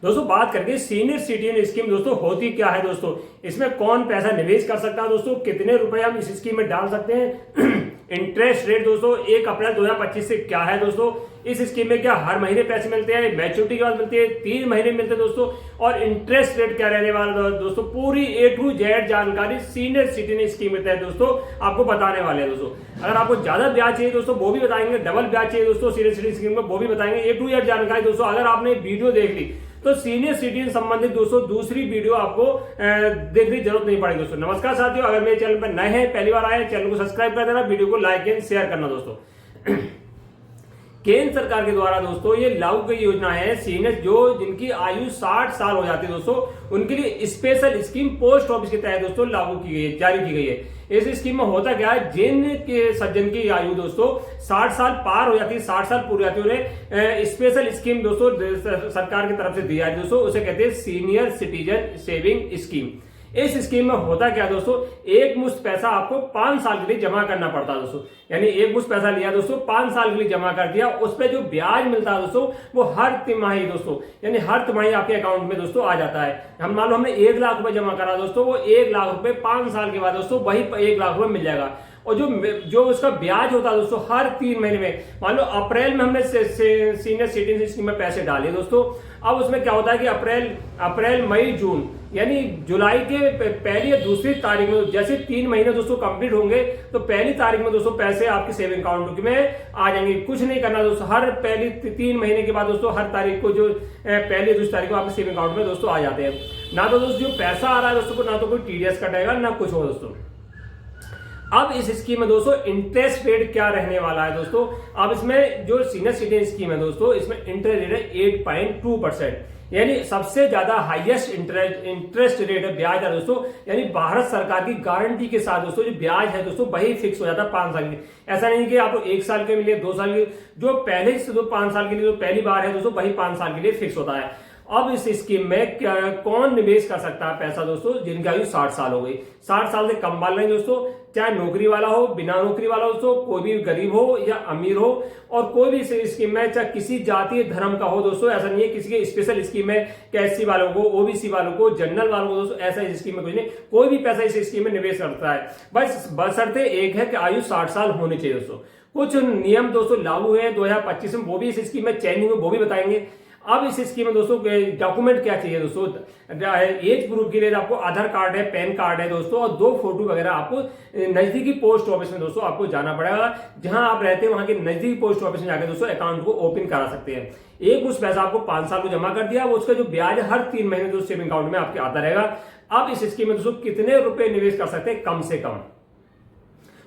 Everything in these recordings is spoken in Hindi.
दोस्तों बात करके सीनियर सिटीजन स्कीम दोस्तों होती क्या है दोस्तों, इसमें कौन पैसा निवेश कर सकता है दोस्तों, कितने रुपए हम इस स्कीम में डाल सकते हैं इंटरेस्ट रेट दोस्तों 1 अप्रैल 2025 से क्या है दोस्तों, इस स्कीम में क्या हर महीने पैसे मिलते हैं, मैच्योरिटी के बाद मिलते हैं, 3 महीने मिलते हैं दोस्तों, और इंटरेस्ट रेट क्या रहने वाला दोस्तों, पूरी A to Z जानकारी सीनियर सिटीजन स्कीम में तहत दोस्तों आपको बताने वाले हैं दोस्तों। अगर आपको ज्यादा ब्याज चाहिए दोस्तों वो भी बताएंगे, डबल ब्याज चाहिए दोस्तों सीनियर सिटीजन स्कीम में वो भी बताएंगे, A to Z जानकारी दोस्तों। अगर आपने वीडियो देख ली तो सीनियर सिटीजन संबंधित दोस्तों दूसरी वीडियो आपको देखने की जरूरत नहीं पड़ेगी दोस्तों। नमस्कार साथियों, अगर मेरे चैनल पर नए हैं, पहली बार आए हैं, चैनल को सब्सक्राइब कर देना, वीडियो को लाइक एंड शेयर करना दोस्तों। केंद्र सरकार के द्वारा दोस्तों ये लागू की योजना है, सीनियर जो जिनकी आयु 60 साल हो जाती है दोस्तों उनके लिए स्पेशल स्कीम पोस्ट ऑफिस के तहत दोस्तों लागू की गई है, जारी की गई है। इस स्कीम में होता क्या है, जिन के सज्जन की आयु दोस्तों 60 साल पार हो जाती है, 60 साल पूरी जाती है, उन्हें स्पेशल स्कीम दोस्तों सरकार की तरफ से दी जाती है दोस्तों, उसे कहते हैं सीनियर सिटीजन सेविंग स्कीम। इस स्कीम में होता क्या दोस्तों, एक मुश्त पैसा आपको 5 साल के लिए जमा करना पड़ता है दोस्तों, यानी एक मुश्त पैसा लिया दोस्तों 5 साल के लिए जमा कर दिया, उस पर जो ब्याज मिलता है दोस्तों वो हर तिमाही दोस्तों, यानी हर तिमाही आपके अकाउंट में दोस्तों आ जाता है। हम मान लो हमने 1 लाख रुपए जमा करा दोस्तों, वो 1 लाख रुपए 5 साल के बाद दोस्तों वही 1 लाख रुपए मिल जाएगा। और जो उसका ब्याज होता है दोस्तों हर 3 महीने में, मान लो अप्रैल में हमने सीनियर सिटीजन स्कीम में पैसे डाले दोस्तों, अब उसमें क्या होता है कि अप्रैल मई जून यानी जुलाई के पहली या दूसरी तारीख में जैसे 3 महीने दोस्तों कंप्लीट होंगे तो पहली तारीख में दोस्तों पैसे आपके सेविंग अकाउंट में आ जाएंगे। कुछ नहीं करना दोस्तों, हर पहली 3 महीने के बाद दोस्तों हर तारीख को जो पहली दूसरी तारीख को आपके सेविंग अकाउंट में दोस्तों आ जाते हैं। ना तो दोस्तों जो पैसा आ रहा है दोस्तों को ना तो कोई TDS कटेगा ना कुछ हो दोस्तों। अब इस स्कीम में दोस्तों इंटरेस्ट रेट क्या रहने वाला है दोस्तों, अब इसमें जो सीनियर सिटीजन स्कीम है दोस्तों इसमें इंटरेस्ट रेट है 8.2%, यानी सबसे ज्यादा हाईएस्ट इंटरेस्ट रेट है, ब्याज है दोस्तों, यानी भारत सरकार की गारंटी के साथ दोस्तों जो ब्याज है दोस्तों वही फिक्स हो जाता है 5 साल के लिए। ऐसा नहीं कि आपको 1 साल के मिले 2 साल के, जो पहले से 5 साल के लिए जो पहली बार है दोस्तों वही 5 साल के लिए फिक्स होता है। अब इस स्कीम में कौन निवेश कर सकता है पैसा दोस्तों, जिनकी आयु 60 साल हो गई, 60 साल से कम वाले दोस्तों, चाहे नौकरी वाला हो बिना नौकरी वाला दोस्तों, कोई भी गरीब हो या अमीर हो, और कोई भी इस स्कीम में चाहे किसी जातीय धर्म का हो दोस्तों, ऐसा नहीं है किसी के स्पेशल स्कीम में कैसी वालों को, OBC वालों को, जनरल वालों को दोस्तों, ऐसा इस स्कीम में कुछ नहीं, कोई भी पैसा इस स्कीम में निवेश करता है। बस बशर्ते एक है कि आयु 60 साल होनी चाहिए दोस्तों। कुछ नियम दोस्तों लागू है 2025 में, वो भी इस स्कीम में चेंज हुए वो भी बताएंगे। अब इस स्कीम में दोस्तों डॉक्यूमेंट क्या चाहिए दोस्तों, एज प्रूफ के लिए आपको आधार कार्ड है, पैन कार्ड है दोस्तों, और 2 फोटो वगैरह आपको नजदीकी पोस्ट ऑफिस में दोस्तों आपको जाना पड़ेगा, जहां आप रहते हैं वहां के नजदीकी पोस्ट ऑफिस में जाकर दोस्तों अकाउंट को ओपन करा सकते हैं। एक उस पैसा आपको 5 साल को जमा कर दिया, उसका जो ब्याज हर 3 महीने दोस्तों सेविंग अकाउंट में आपके आता रहेगा। अब इस स्कीम में दोस्तों कितने रुपए निवेश कर सकते हैं, कम से कम,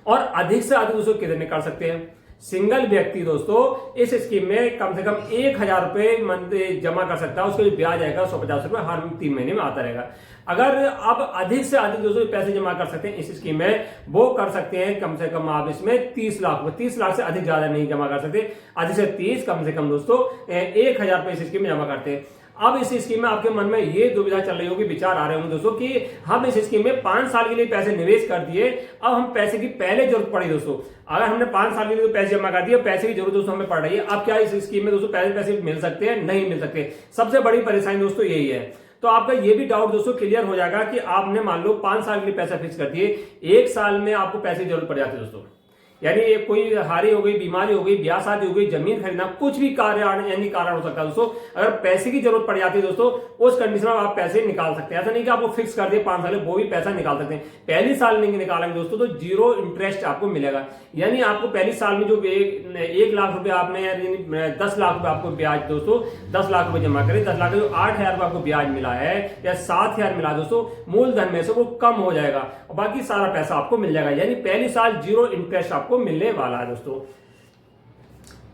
और अधिक से अधिक दोस्तों कितने कर सकते हैं। सिंगल व्यक्ति दोस्तों इस स्कीम में कम से कम 1000 रुपए जमा कर सकता है, उसका जो ब्याज आएगा 150 रुपए हर 3 महीने में आता रहेगा। अगर आप अधिक से अधिक दोस्तों पैसे जमा कर सकते हैं इस स्कीम में, वो कर सकते हैं कम से कम आप इसमें 30 लाख रुपए, 30 लाख से अधिक ज्यादा नहीं जमा कर सकते, अधिक से 30, कम से कम दोस्तों 1000 रुपए इस स्कीम में जमा करते हैं। अब इस स्कीम में आपके मन में ये दुविधा चल रही होगी, विचार आ रहे होंगे दोस्तों कि हम इस स्कीम में 5 साल के लिए पैसे निवेश कर दिए, अब हम पैसे की पहले जरूरत पड़ी दोस्तों, अगर हमने 5 साल के लिए तो पैसे जमा कर दिए, पैसे की जरूरत दोस्तों हमें पड़ रही है, अब क्या इस स्कीम में दोस्तों पैसे मिल सकते हैं, नहीं मिल सकते। सबसे बड़ी परेशानी दोस्तों यही है। तो आपका ये भी डाउट दोस्तों क्लियर हो जाएगा कि आपने मान लो 5 साल के लिए पैसा फिक्स कर दिए, 1 साल में आपको पैसे की जरूरत पड़ जाती है दोस्तों, यानी कोई हारी हो गई, बीमारी हो गई, ब्याह शादी हो गई, जमीन खरीदना, कुछ भी कारण हो सकता है दोस्तों। अगर पैसे की जरूरत पड़ जाती है दोस्तों, उस कंडीशन में आप पैसे निकाल सकते हैं। ऐसा नहीं कि आपको फिक्स कर दिए 5 साल, वो भी पैसा निकाल सकते हैं। पहली साल नहीं निकालेंगे दोस्तों तो 0 इंटरेस्ट आपको मिलेगा, यानी आपको पहली साल में जो 1 लाख रुपए आपने 10 लाख रुपए आपको ब्याज दोस्तों 10 लाख रुपए जमा करें, 10 लाख जो 8000 रुपए आपको ब्याज मिला है या 7000 मिला दोस्तों, मूलधन में से वो कम हो जाएगा और बाकी सारा पैसा आपको मिल जाएगा, यानी पहली साल 0 इंटरेस्ट आपको मिलने वाला है दोस्तों।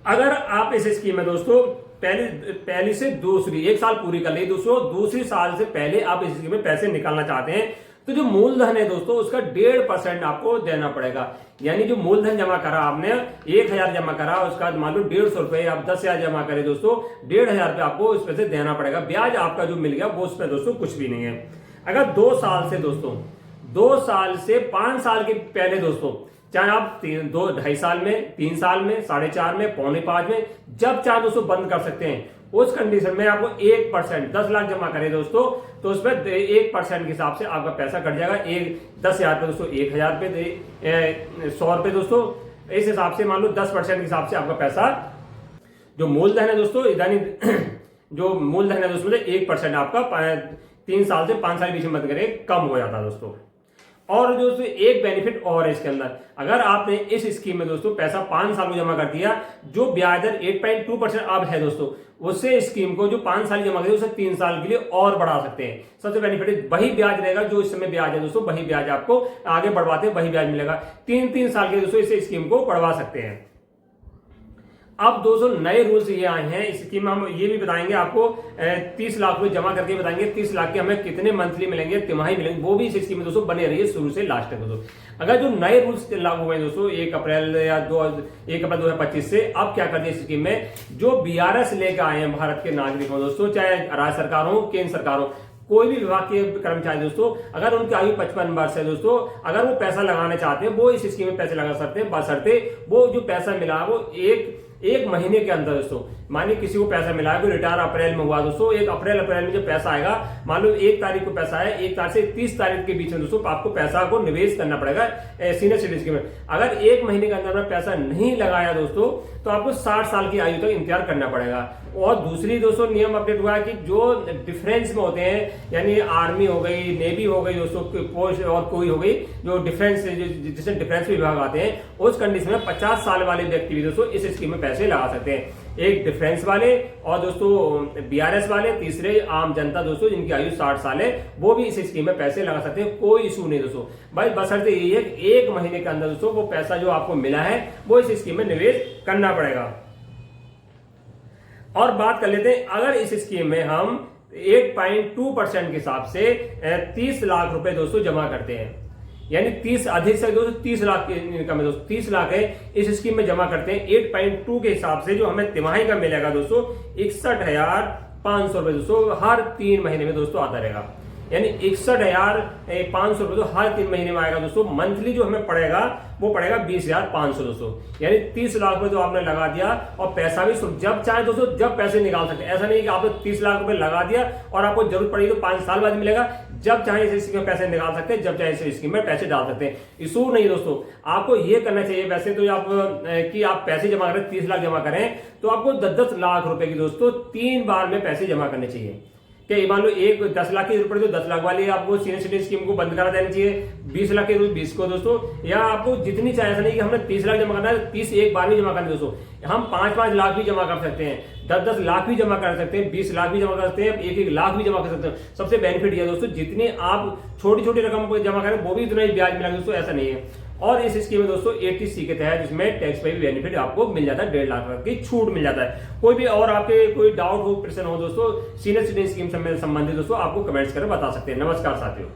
अगर आप इस स्कीम में दोस्तों पहली से दूसरी 1 साल पूरी कर ली दोस्तों, दूसरी साल से पहले आप इस स्कीम में पैसे निकालना चाहते हैं तो जो मूलधन है दोस्तों उसका 1.5% आपको देना पड़ेगा, यानी जो मूलधन जमा करा आपने 1000 जमा करा, उसका मान लो 150 रुपए, आप 10,000 जमा करें दोस्तों 1500 रुपए आपको इस पे से देना पड़ेगा। ब्याज आपका जो मिल गया वो उस पर दोस्तों कुछ भी नहीं है। अगर 2 साल से दोस्तों 2 साल से 5 साल के पहले दोस्तों, चाहे आप 2-2.5 साल में, 3 साल में, 4.5 में, 4.25 में, जब चाहे दोस्तों बंद कर सकते हैं। उस कंडीशन में आपको 1% 10 लाख जमा करें दोस्तों, तो उसमें 1% के हिसाब से आपका पैसा कट जाएगा। 10,000 पे दोस्तों 1,000 पे 100 रुपए दोस्तों, इस हिसाब से मान लो 10% के हिसाब से आपका पैसा जो मूलधन है दोस्तों, इधानी जो मूलधन है दोस्तों 1% आपका 3 साल से 5 साल के बीच में मत करें कम हो जाता है दोस्तों। और दोस्तों एक बेनिफिट और है इसके अंदर, अगर आपने इस स्कीम में दोस्तों पैसा 5 साल को जमा कर दिया, जो ब्याज दर 8.2% अब है दोस्तों, उससे स्कीम को जो 5 साल जमा करें उसे 3 साल के लिए और बढ़ा सकते हैं। सबसे बेनिफिट वही ब्याज रहेगा जो इस समय ब्याज है दोस्तों, वही ब्याज आपको आगे बढ़वाते वही ब्याज मिलेगा। 3 साल के दोस्तों इस स्कीम को बढ़वा सकते हैं। अब दोस्तों नए रूल्स ये आए हैं इस स्कीम में, हम ये भी बताएंगे आपको 30 लाख रुपए जमा करके बताएंगे 30 लाख के हमें कितने मंथली मिलेंगे, तिमाही मिलेंगे, वो भी इस स्कीम में दोस्तों बने रहिए शुरू से लास्ट तक दोस्तों। अगर जो नए रूल्स लागू हुए दोस्तों 1 अप्रैल 2025 से, अब क्या कर दिया इस स्कीम में, जो BRS लेकर आए हैं भारत के नागरिक हो दोस्तों, चाहे राज्य सरकार हो केंद्र सरकार हो, कोई भी विभाग के कर्मचारी दोस्तों, अगर उनकी आयु 55 वर्ष है दोस्तों, अगर वो पैसा लगाना चाहते हैं वो इस स्कीम में पैसे लगा सकते हैं, बशर्ते वो जो पैसा मिला वो एक महीने के अंदर दोस्तों, मानिए किसी को पैसा मिला है, कोई रिटायर अप्रैल में हुआ दोस्तों, 1 अप्रैल में जब पैसा आएगा, मान लो 1 तारीख को पैसा है, 1 तारीख से 30 तारीख के बीच में दोस्तों आपको पैसा को निवेश करना पड़ेगा सीनियर सिटीजन स्कीम में। अगर 1 महीने के अंदर में पैसा नहीं लगाया दोस्तों, तो आपको 60 साल की आयु तक इंतजार करना पड़ेगा। और दूसरी दोस्तों नियम अपडेट हुआ है कि जो डिफेंस में होते हैं, यानी आर्मी हो गई, नेवी हो गई दोस्तों, पोस्ट और कोई हो गई जो डिफेंस जिससे डिफेंस विभाग आते हैं, उस कंडीशन में 50 साल वाले व्यक्ति भी दोस्तों इस स्कीम में पैसे लगा सकते हैं। एक डिफेंस वाले और दोस्तों BRS वाले, तीसरे आम जनता दोस्तों जिनकी आयु 60 साल है, वो भी इस स्कीम में पैसे लगा सकते हैं, कोई इशू नहीं दोस्तों। भाई बशर्ते ये 1 महीने के अंदर दोस्तों वो पैसा जो आपको मिला है वो इस स्कीम में निवेश करना पड़ेगा। और बात कर लेते हैं, अगर इस स्कीम में हम 8.2% के हिसाब से 30 लाख रुपए दोस्तों जमा करते हैं, यानी 30 अधिक से दोस्तों 30 लाख की इनकम है दोस्तों, 30 लाख है इस स्कीम में जमा करते हैं, 8.2 के हिसाब से जो हमें तिमाही का मिलेगा दोस्तों 61,500 रुपए दोस्तों हर 3 महीने में दोस्तों आता रहेगा, यानी 61,500 रुपए तो हर 3 महीने में आएगा दोस्तों। मंथली जो हमें पड़ेगा वो पड़ेगा 20,500 दोस्तों, यानी 30 लाख रुपए तो आपने लगा दिया और पैसा भी जब चाहे दोस्तों जब पैसे निकाल सकते हैं। ऐसा नहीं कि आपने 30 लाख रुपए लगा दिया और आपको जरूरत पड़ी तो 5 साल बाद मिलेगा, जब चाहे इस स्कीम में पैसे निकाल सकते हैं, जब चाहे इस स्कीम में पैसे डाल सकते हैं, इशू नहीं दोस्तों। आपको ये करना चाहिए वैसे तो आप पैसे जमा करें, 30 लाख जमा करें तो आपको 10-10 लाख रुपए की दोस्तों 3 बार में पैसे जमा करने चाहिए। क्या मान लो 10 लाख की जरूरत पड़ी तो 10 लाख वाली आपको सीनियर सिटीजन स्कीम को बंद करा देनी चाहिए, 20 लाख के 20 को दोस्तों, या आपको जितनी चाहे, ऐसा नहीं कि हमने 30 लाख जमा करना है 30 एक बार में जमा करना है दोस्तों। हम 5-5 लाख भी जमा कर सकते हैं, 10-10 लाख भी जमा कर सकते हैं, 20 लाख भी जमा कर सकते हैं, 1-1 लाख भी जमा कर सकते हैं। सबसे बेनिफिट यह दोस्तों, जितनी आप छोटी रकम को जमा करें वो भी इतना ही ब्याज मिलेगा दोस्तों, ऐसा नहीं है। और इस स्कीम में दोस्तों 80C के तहत जिसमें टैक्स पे भी बेनिफिट आपको मिल जाता है, 1.5 लाख की छूट मिल जाता है। कोई भी और आपके कोई डाउट हो, प्रश्न हो दोस्तों सीनियर सिटीजन स्कीम से संबंधित दोस्तों, आपको कमेंट्स कर बता सकते हैं। नमस्कार साथियों।